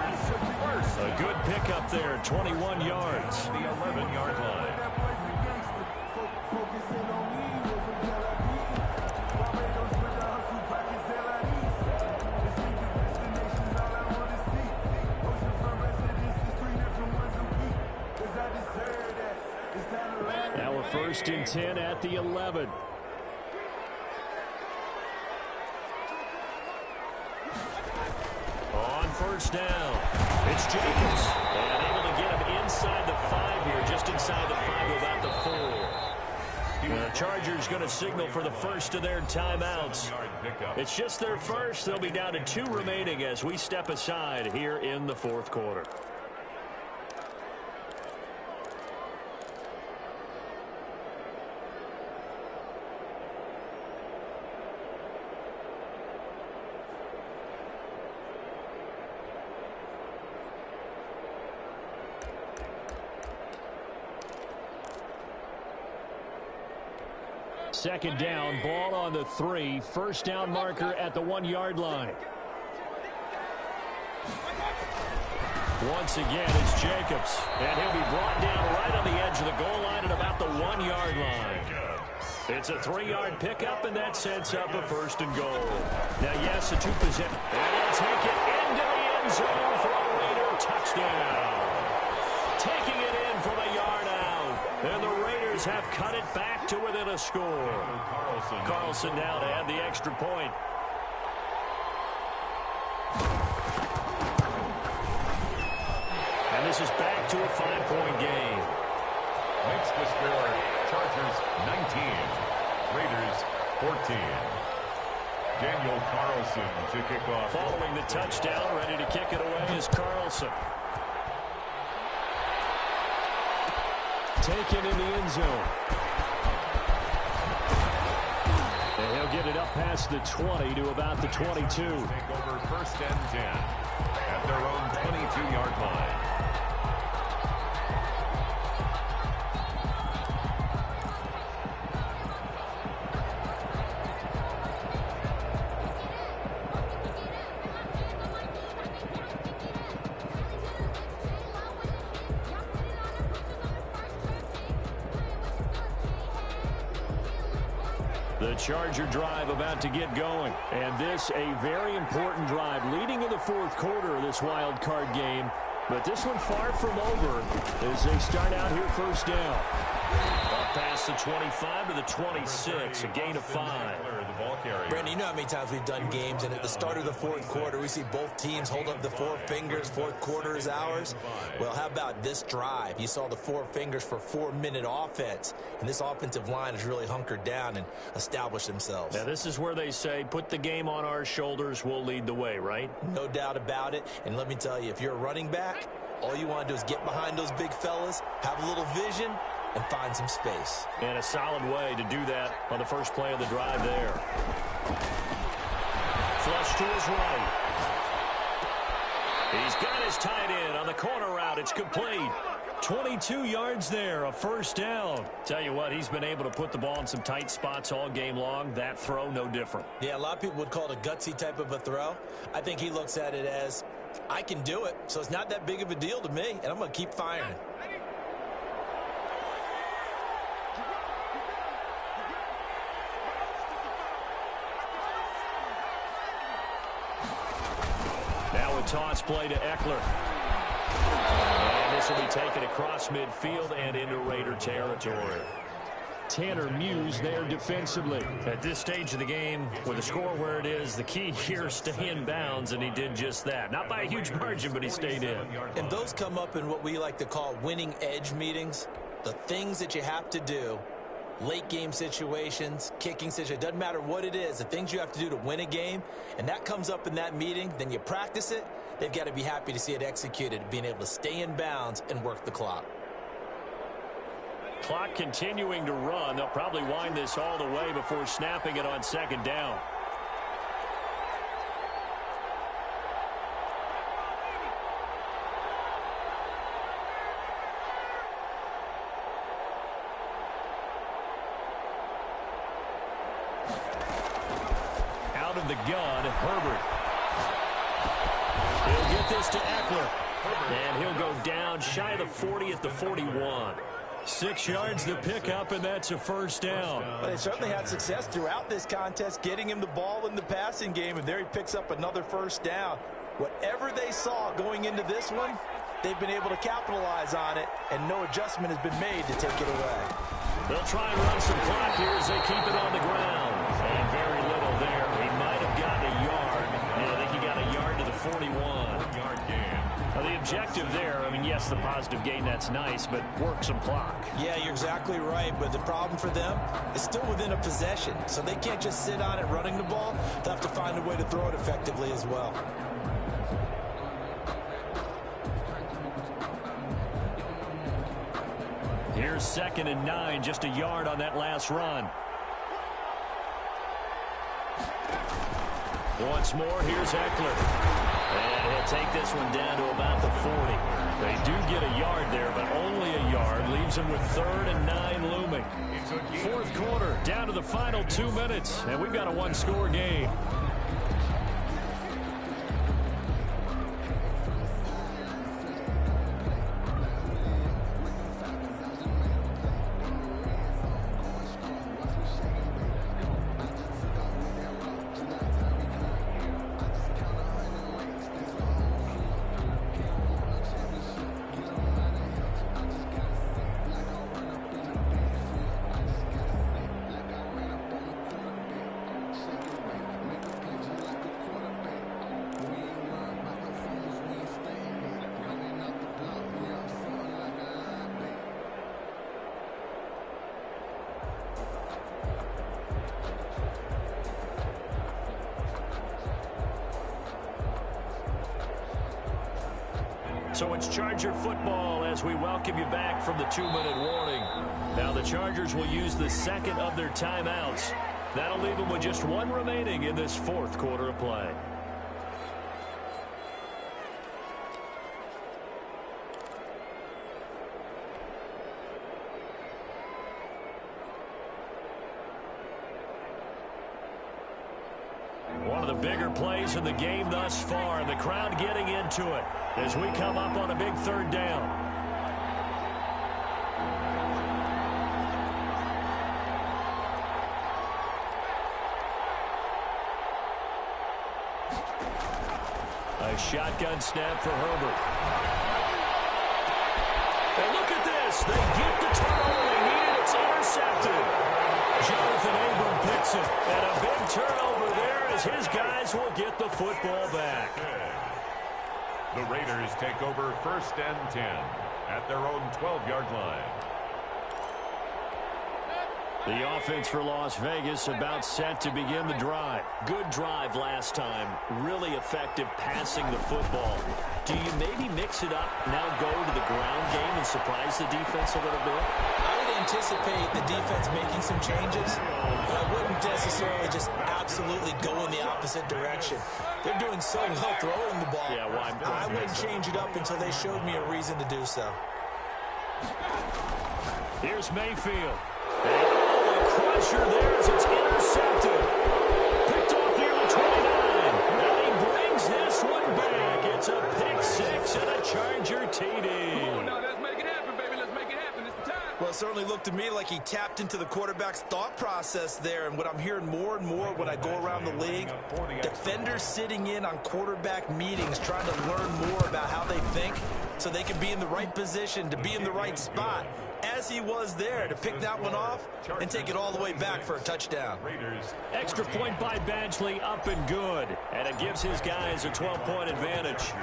Speaker 2: A good pickup there, 21 yards.
Speaker 1: The 11-yard line.
Speaker 2: Now a 1st and 10 at the 11. On first down, it's Jacobs. And able to get him inside the 5 here, just inside the 5 without the 4. The Chargers going to signal for the first of their timeouts. It's just their first. They'll be down to 2 remaining as we step aside here in the 4th quarter. Second down, ball on the 3. First down marker at the 1-yard line. Once again, it's Jacobs. And he'll be brought down right on the edge of the goal line at about the 1-yard line. It's a 3-yard pickup, and that sets up a 1st and goal. Now, yes, a 2-possession. And he'll take it into the end zone for a Raider touchdown. Taking it in from a yard out. And the Raiders have cut it back to within a score. Carlson now to add the extra point. And this is back to a 5-point game.
Speaker 1: Makes the score Chargers 19, Raiders 14. Daniel Carlson to kick off.
Speaker 2: Following the touchdown, ready to kick it away is Carlson. Taken in the end zone. And he'll get it up past the 20 to about the 22.
Speaker 1: Take over 1st and 10 at their own 22-yard line.
Speaker 2: The Charger drive about to get going. And this a very important drive leading in the 4th quarter of this wild card game. But this one far from over as they start out here 1st down. Up past the 25 to the 26, a gain of 5.
Speaker 3: Brandon, you know how many times we've done games, and at the start of the 4th quarter, we see both teams hold up the 4 fingers, 4th quarter is ours. Well, how about this drive? You saw the 4 fingers for 4-minute offense, and this offensive line has really hunkered down and established themselves.
Speaker 2: Now, this is where they say, put the game on our shoulders, we'll lead the way, right?
Speaker 3: No doubt about it, and let me tell you, if you're a running back, all you want to do is get behind those big fellas, have a little vision, and find some space.
Speaker 2: And a solid way to do that on the first play of the drive there. Flush to his right. He's got his tight end on the corner route. It's complete. 22 yards there, a 1st down. Tell you what, he's been able to put the ball in some tight spots all game long. That throw, no different.
Speaker 3: Yeah, a lot of people would call it a gutsy type of a throw. I think he looks at it as, I can do it, so it's not that big of a deal to me, and I'm going to keep firing.
Speaker 2: Now a toss play to Eckler. And this will be taken across midfield and into Raider territory. Tanner Muse there defensively. At this stage of the game, with the score where it is, the key here is stay in bounds, and he did just that. Not by a huge margin, but he stayed in.
Speaker 3: And those come up in what we like to call winning edge meetings. The things that you have to do, late game situations, kicking situations, doesn't matter what it is, the things you have to do to win a game, and that comes up in that meeting, then you practice it, they've got to be happy to see it executed, being able to stay in bounds and work the clock.
Speaker 2: Clock continuing to run. They'll probably wind this all the way before snapping it on 2nd down. Out of the gun, Herbert. He'll get this to Eckler. And he'll go down shy of the 40 at the 41. 6 yards to pick up, and that's a 1st down.
Speaker 3: Well, they certainly had success throughout this contest, getting him the ball in the passing game, and there he picks up another 1st down. Whatever they saw going into this one, they've been able to capitalize on it, and no adjustment has been made to take it away.
Speaker 2: They'll try and run some clock here as they keep it on the ground. And very little there. He might have gotten a yard. Yeah, I think he got a yard to the 41-yard gain. Now, the objective there, I mean, yes, the positive gain, that's nice, but work some clock.
Speaker 3: Yeah, you're exactly right, but the problem for them is still within a possession, so they can't just sit on it running the ball. They'll have to find a way to throw it effectively as well.
Speaker 2: Here's 2nd and 9, just a yard on that last run. Once more, here's Eckler. And he'll take this one down to about the 40. They do get a yard there, but only a yard. Leaves them with 3rd and 9 looming. 4th quarter, down to the final 2 minutes, and we've got a 1-score game. So it's Charger football as we welcome you back from the 2-minute warning. Now the Chargers will use the second of their timeouts. That'll leave them with just one remaining in this fourth quarter of play. One of the bigger plays in the game thus far, and the crowd getting into it as we come up on a big third down. A shotgun snap for Herbert. And look at this. They get the turnover they needed. It's intercepted. Jonathan Abram picks it. And a big turnover there as his guys will get the football back.
Speaker 1: The Raiders take over 1st and 10 at their own 12-yard line.
Speaker 2: The offense for Las Vegas about set to begin the drive. Good drive last time. Really effective passing the football. Do you maybe mix it up, now go to the ground game and surprise the defense a little bit?
Speaker 3: I would anticipate the defense making some changes, but I wouldn't necessarily just absolutely go in the opposite direction. They're doing so well throwing the ball.
Speaker 2: Yeah, well,
Speaker 3: I wouldn't change it up until they showed me a reason to do so.
Speaker 2: Here's Mayfield. Crusher there as it's intercepted. Picked off near the 29. Now he brings this one back. It's a pick six and a Charger TD.
Speaker 4: Oh, no, let's make it happen, baby. Let's make it happen. It's the time.
Speaker 3: Well, it certainly looked to me like he tapped into the quarterback's thought process there. And what I'm hearing more and more when I go around the league, defenders sitting in on quarterback meetings trying to learn more about how they think so they can be in the right position to be in the right spot. As he was there to pick that one off and take it all the way back for a touchdown.
Speaker 2: Extra point by Badgley, up and good. And it gives his guys a 12-point advantage.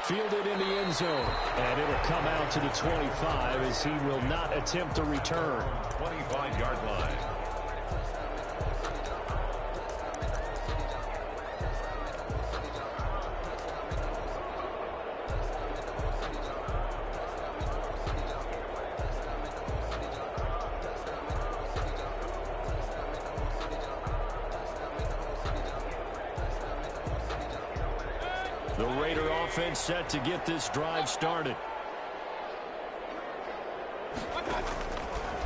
Speaker 2: Fielded in the end zone. And it'll come out to the 25 as he will not attempt to return.
Speaker 1: 25-yard line.
Speaker 2: The Raider offense set to get this drive started.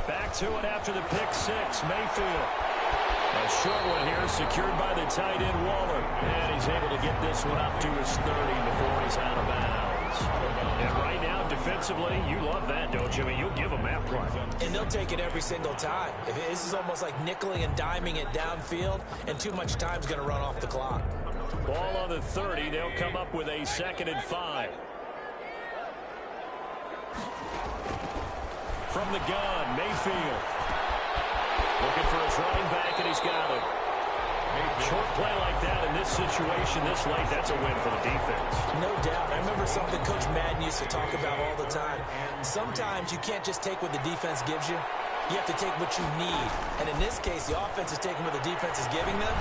Speaker 2: Back to it after the pick six. Mayfield. A short one here secured by the tight end Waller. And he's able to get this one up to his 30 before he's out of bounds. And right now, defensively, you love that, don't you? I mean, you'll give them that play.
Speaker 3: And they'll take it every single time. This is almost like nickeling and diming it downfield, and too much time's going to run off the clock.
Speaker 2: Ball on the 30. They'll come up with a 2nd and 5. From the gun, Mayfield. Looking for his running back, and he's got it. Short play like that in this situation this late, that's a win for the defense.
Speaker 3: No doubt. I remember something Coach Madden used to talk about all the time. Sometimes you can't just take what the defense gives you. You have to take what you need. And in this case, the offense is taking what the defense is giving them,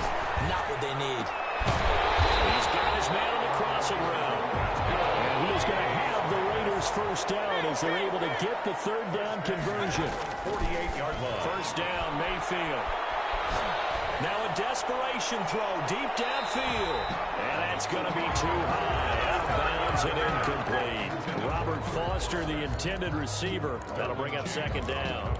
Speaker 3: not what they need.
Speaker 2: He's got his man on the crossing route. And he is going to have the Raiders first down as they're able to get the third down conversion.
Speaker 1: 48-yard line.
Speaker 2: First down, Mayfield. Now a desperation throw deep downfield. And that's going to be too high. Out of bounds and incomplete. Robert Foster, the intended receiver. That'll bring up 2nd down.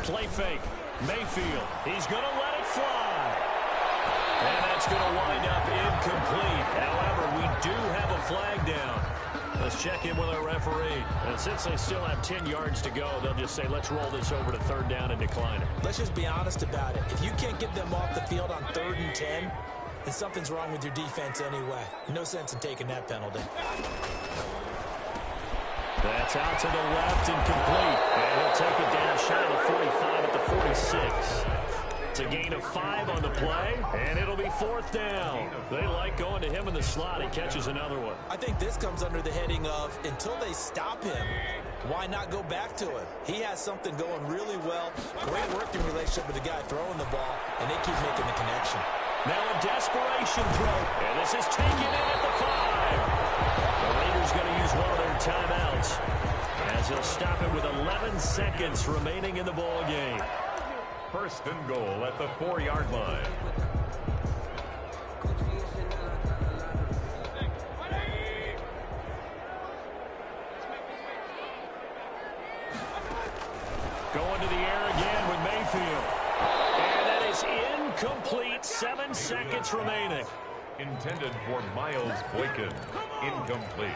Speaker 2: Play fake. Mayfield. He's going to let it fly. And that's going to wind up incomplete. However, we do have a flag down. Let's check in with our referee. And since they still have 10 yards to go, they'll just say, let's roll this over to 3rd down and decline it.
Speaker 3: Let's just be honest about it. If you can't get them off the field on 3rd and 10, then something's wrong with your defense anyway. No sense in taking that penalty.
Speaker 2: That's out to the left and complete. And he'll take it down shy of the 45 at the 46. It's a gain of 5 on the play, and it'll be 4th down. They like going to him in the slot. He catches another one.
Speaker 3: I think this comes under the heading of until they stop him, why not go back to him? He has something going really well. Great working relationship with the guy throwing the ball, and they keep making the connection.
Speaker 2: Now a desperation throw, and this is taken in at the 5. The Raiders going to use one of their timeouts as he'll stop it with 11 seconds remaining in the ball game.
Speaker 1: 1st and goal at the 4-yard line.
Speaker 2: Going to the air again with Mayfield. And that is incomplete. 7 seconds remaining.
Speaker 1: Intended for Miles Boykin. Incomplete.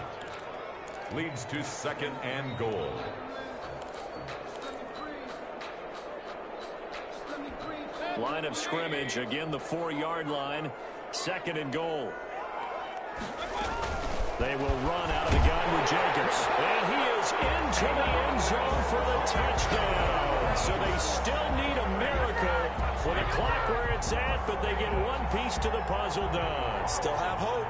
Speaker 1: Leads to 2nd and goal.
Speaker 2: Line of scrimmage, again the 4-yard line. 2nd and goal. They will run out of the gun with Jacobs. And he is into the end zone for the touchdown. So they still need a miracle with the clock where it's at, but they get one piece to the puzzle done.
Speaker 3: Still have hope.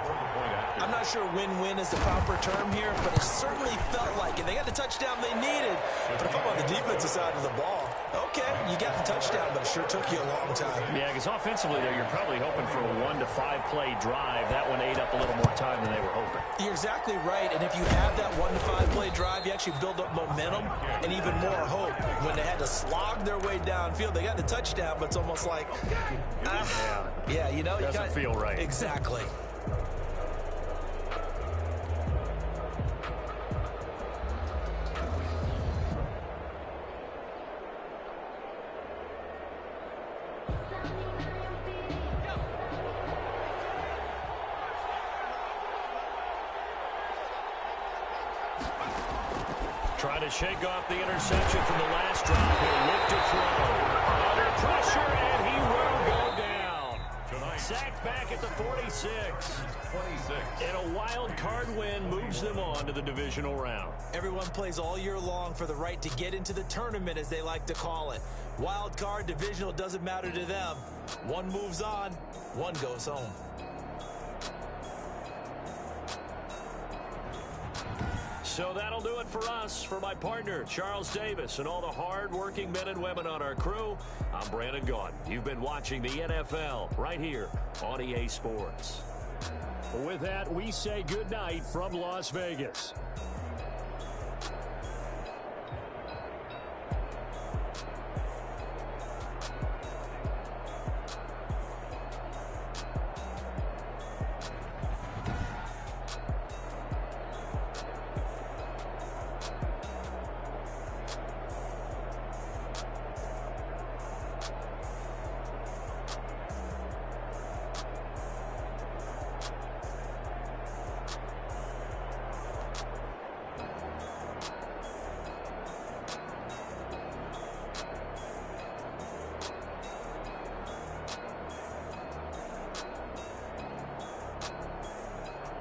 Speaker 3: I'm not sure win-win is the proper term here, but it certainly felt like it. They got the touchdown they needed. But if I'm on the defensive side of the ball, okay, you got the touchdown, but it sure took you a long time.
Speaker 2: Yeah, because offensively, though, you're probably hoping for a 1 to 5 play drive. That one ate up a little more time than they were hoping.
Speaker 3: You're exactly right, and if you have that 1 to 5 play drive, you actually build up momentum and even more hope. When they had to slog their way downfield, they got the touchdown, but it's almost like, yeah, you know,
Speaker 2: doesn't feel right.
Speaker 3: Exactly.
Speaker 2: Trying to shake off the interception from the last drop. He'll look to throw. Under pressure, and he will go down. Sacked back at the 46.
Speaker 1: 26.
Speaker 2: And a wild card win moves them on to the divisional round.
Speaker 3: Everyone plays all year long for the right to get into the tournament, as they like to call it. Wild card, divisional, doesn't matter to them. One moves on, one goes home.
Speaker 2: So that'll do it for us. For my partner, Charles Davis, and all the hard-working men and women on our crew, I'm Brandon Gaudin. You've been watching the NFL right here on EA Sports. With that, we say goodnight from Las Vegas.